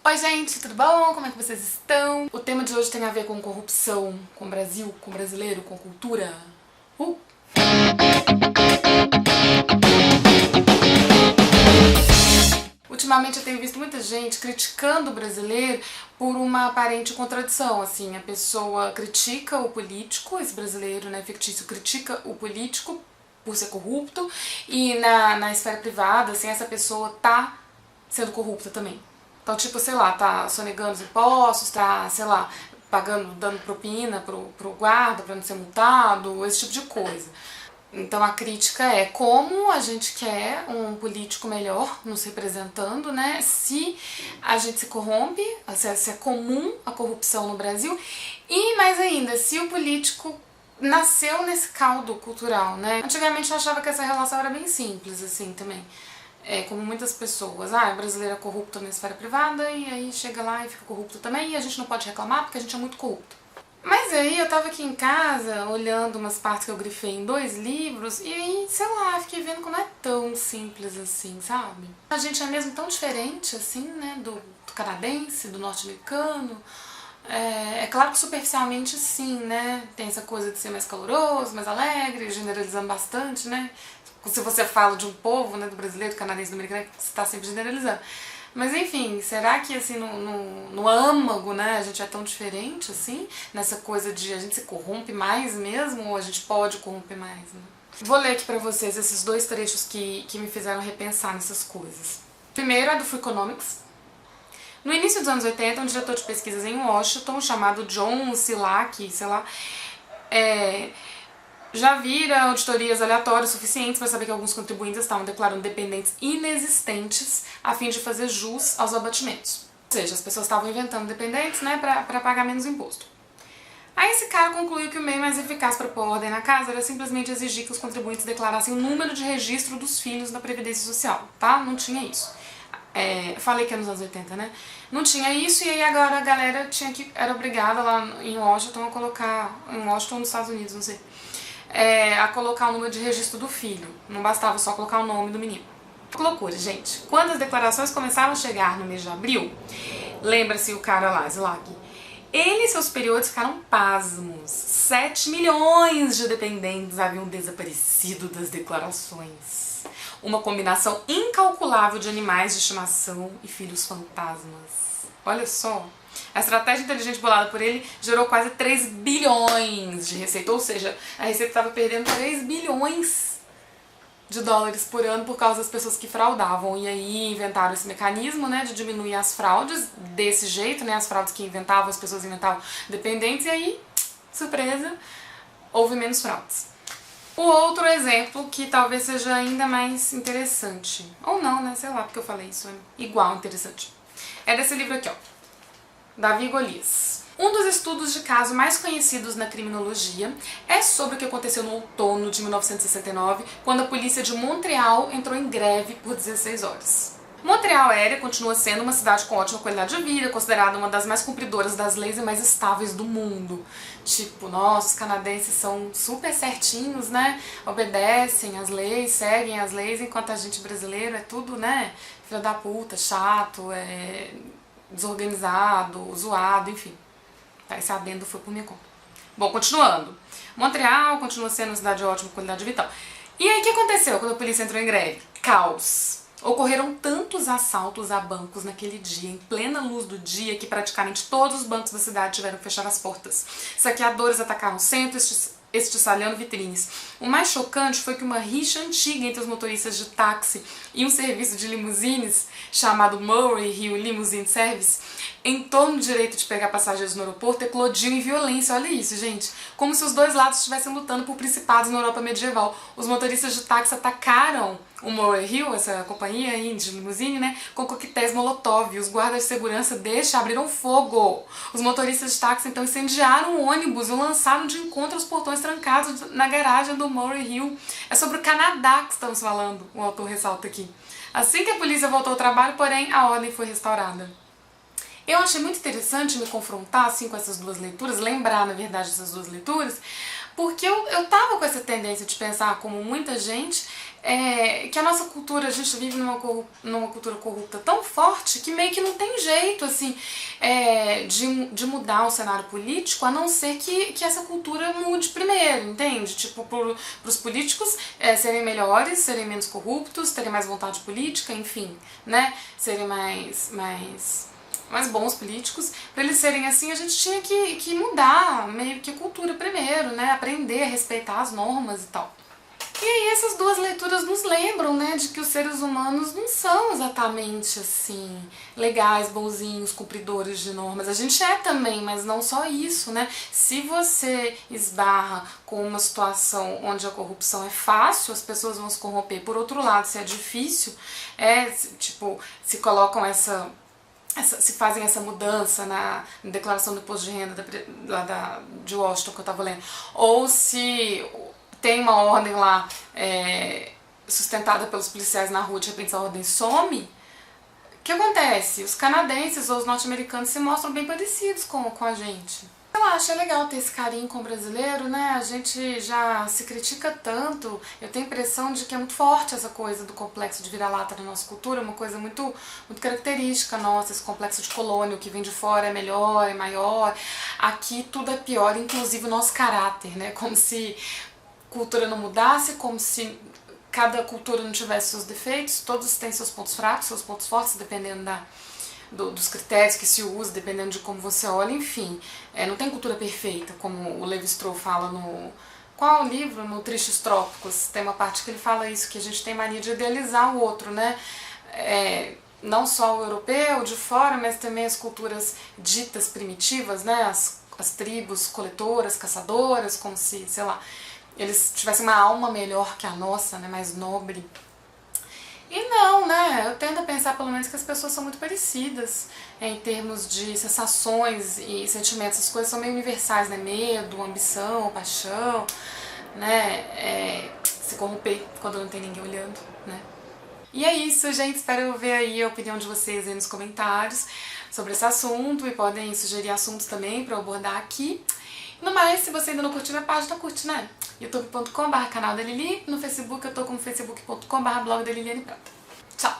Oi gente, tudo bom? Como é que vocês estão? O tema de hoje tem a ver com corrupção, com o Brasil, com o brasileiro, com cultura. Ultimamente eu tenho visto muita gente criticando o brasileiro por uma aparente contradição, assim, a pessoa critica o político, esse brasileiro, né, fictício, critica o político por ser corrupto e na esfera privada, assim, essa pessoa tá sendo corrupta também. Então, tipo, sei lá, tá sonegando os impostos, tá, sei lá, pagando, dando propina pro guarda pra não ser multado, esse tipo de coisa. Então a crítica é como a gente quer um político melhor nos representando, né? Se a gente se corrompe, se é comum a corrupção no Brasil, e mais ainda, se o político nasceu nesse caldo cultural, né? Antigamente eu achava que essa relação era bem simples, assim, também. Como muitas pessoas, o brasileiro é corrupto na esfera privada e aí chega lá e fica corrupto também e a gente não pode reclamar porque a gente é muito corrupto. Mas aí eu tava aqui em casa olhando umas partes que eu grifei em 2 livros e aí, sei lá, fiquei vendo como é tão simples assim, sabe? A gente é mesmo tão diferente assim, né, do canadense, do norte-americano. É claro que superficialmente sim, né, tem essa coisa de ser mais caloroso, mais alegre, generalizando bastante, né. Se você fala de um povo, né, do brasileiro, do canadense, do americano, você tá sempre generalizando. Mas enfim, será que assim no âmago, né, a gente é tão diferente assim? Nessa coisa de a gente se corrompe mais mesmo ou a gente pode corromper mais, né? Vou ler aqui pra vocês esses 2 trechos que me fizeram repensar nessas coisas. Primeiro é do Freakonomics. No início dos anos 80, um diretor de pesquisas em Washington, chamado John Silak, sei lá, já vira auditorias aleatórias suficientes para saber que alguns contribuintes estavam declarando dependentes inexistentes a fim de fazer jus aos abatimentos. Ou seja, as pessoas estavam inventando dependentes, né, para pagar menos imposto. Aí esse cara concluiu que o meio mais eficaz para pôr ordem na casa era simplesmente exigir que os contribuintes declarassem o número de registro dos filhos na Previdência Social, tá? Não tinha isso. Falei que é nos anos 80, né? Não tinha isso e aí agora a galera era obrigada lá em Washington a colocar, em Washington nos Estados Unidos, não sei, a colocar o número de registro do filho. Não bastava só colocar o nome do menino. Que loucura, gente. Quando as declarações começaram a chegar no mês de abril, lembra-se o cara lá, Zilak, ele e seus superiores ficaram pasmos. 7 milhões de dependentes haviam desaparecido das declarações. Uma combinação incalculável de animais de estimação e filhos fantasmas. Olha só. A estratégia inteligente bolada por ele gerou quase 3 bilhões de receita, ou seja, a Receita estava perdendo 3 bilhões de dólares por ano por causa das pessoas que fraudavam. E aí inventaram esse mecanismo, né, de diminuir as fraudes desse jeito, né, as fraudes que inventavam, as pessoas inventavam dependentes, e aí, surpresa, houve menos fraudes. O outro exemplo, que talvez seja ainda mais interessante, ou não, né, sei lá porque eu falei isso, é igual interessante, é desse livro aqui, ó. Davi e Golias. Um dos estudos de caso mais conhecidos na criminologia é sobre o que aconteceu no outono de 1969, quando a polícia de Montreal entrou em greve por 16 horas. Montreal continua sendo uma cidade com ótima qualidade de vida, considerada uma das mais cumpridoras das leis e mais estáveis do mundo. Tipo, nossa, os canadenses são super certinhos, né? Obedecem às leis, seguem as leis, enquanto a gente brasileiro é tudo, né? Filho da puta, chato, desorganizado, zoado, enfim. Tá, esse adendo foi por minha conta. Bom, continuando. Montreal continua sendo uma cidade de ótima qualidade de vida. E aí, o que aconteceu quando a polícia entrou em greve? Caos. Ocorreram tantos assaltos a bancos naquele dia, em plena luz do dia, que praticamente todos os bancos da cidade tiveram que fechar as portas. Saqueadores atacaram o centro, estilhaçando vitrines. O mais chocante foi que uma rixa antiga entre os motoristas de táxi e um serviço de limusines chamado Murray Hill Limousine Service, em torno do direito de pegar passageiros no aeroporto, eclodiu em violência. Olha isso, gente. Como se os dois lados estivessem lutando por principados na Europa medieval. Os motoristas de táxi atacaram o Murray Hill, essa companhia aí de limusine, né, com coquetéis Molotov. Os guardas de segurança abriram fogo. Os motoristas de táxi então incendiaram o ônibus e o lançaram de encontro aos portões trancados na garagem do Murray Hill. É sobre o Canadá que estamos falando, o autor ressalta aqui. Assim que a polícia voltou ao trabalho, porém, a ordem foi restaurada. Eu achei muito interessante me confrontar assim com essas duas leituras, lembrar, na verdade, essas duas leituras, Porque eu tava com essa tendência de pensar, como muita gente, que a nossa cultura, a gente vive numa cultura corrupta tão forte que meio que não tem jeito, assim, de mudar o cenário político, a não ser que essa cultura mude primeiro, entende? Tipo, pros políticos serem melhores, serem menos corruptos, terem mais vontade política, enfim, né? Serem mais bons políticos. Para eles serem assim, a gente tinha que mudar meio que a cultura primeiro, né? Aprender a respeitar as normas e tal. E aí essas duas leituras nos lembram, né, de que os seres humanos não são exatamente assim, legais, bonzinhos, cumpridores de normas. A gente é também, mas não só isso, né? Se você esbarra com uma situação onde a corrupção é fácil, as pessoas vão se corromper. Por outro lado, se é difícil, se colocam se fazem essa mudança na declaração do imposto de renda de Washington que eu estava lendo, ou se tem uma ordem lá sustentada pelos policiais na rua, de repente essa ordem some, o que acontece? Os canadenses ou os norte-americanos se mostram bem parecidos com a gente. Eu acho legal ter esse carinho com o brasileiro, né? A gente já se critica tanto, eu tenho a impressão de que é muito forte essa coisa do complexo de vira-lata na nossa cultura, uma coisa muito característica nossa, esse complexo de colônia, o que vem de fora é melhor, é maior, aqui tudo é pior, inclusive o nosso caráter, né? Como se cultura não mudasse, como se cada cultura não tivesse seus defeitos, todos têm seus pontos fracos, seus pontos fortes, dependendo dos critérios que se usa, dependendo de como você olha, enfim. Não tem cultura perfeita, como o Levi-Strauss fala no... Qual é o livro? No Tristes Trópicos. Tem uma parte que ele fala isso, que a gente tem mania de idealizar o outro, né? Não só o europeu, de fora, mas também as culturas ditas primitivas, né? As tribos coletoras, caçadoras, como se, sei lá, eles tivessem uma alma melhor que a nossa, né, mais nobre. E não, né, eu tendo a pensar pelo menos que as pessoas são muito parecidas em termos de sensações e sentimentos, as coisas são meio universais, né, medo, ambição, paixão, né, se corromper quando não tem ninguém olhando, né. E é isso, gente, espero ver aí a opinião de vocês aí nos comentários sobre esse assunto e podem sugerir assuntos também para eu abordar aqui. No mais, se você ainda não curtiu minha página, curte, né? youtube.com/canal da Lili, no Facebook eu tô como facebook.com/blog da Liliane Prata. Tchau!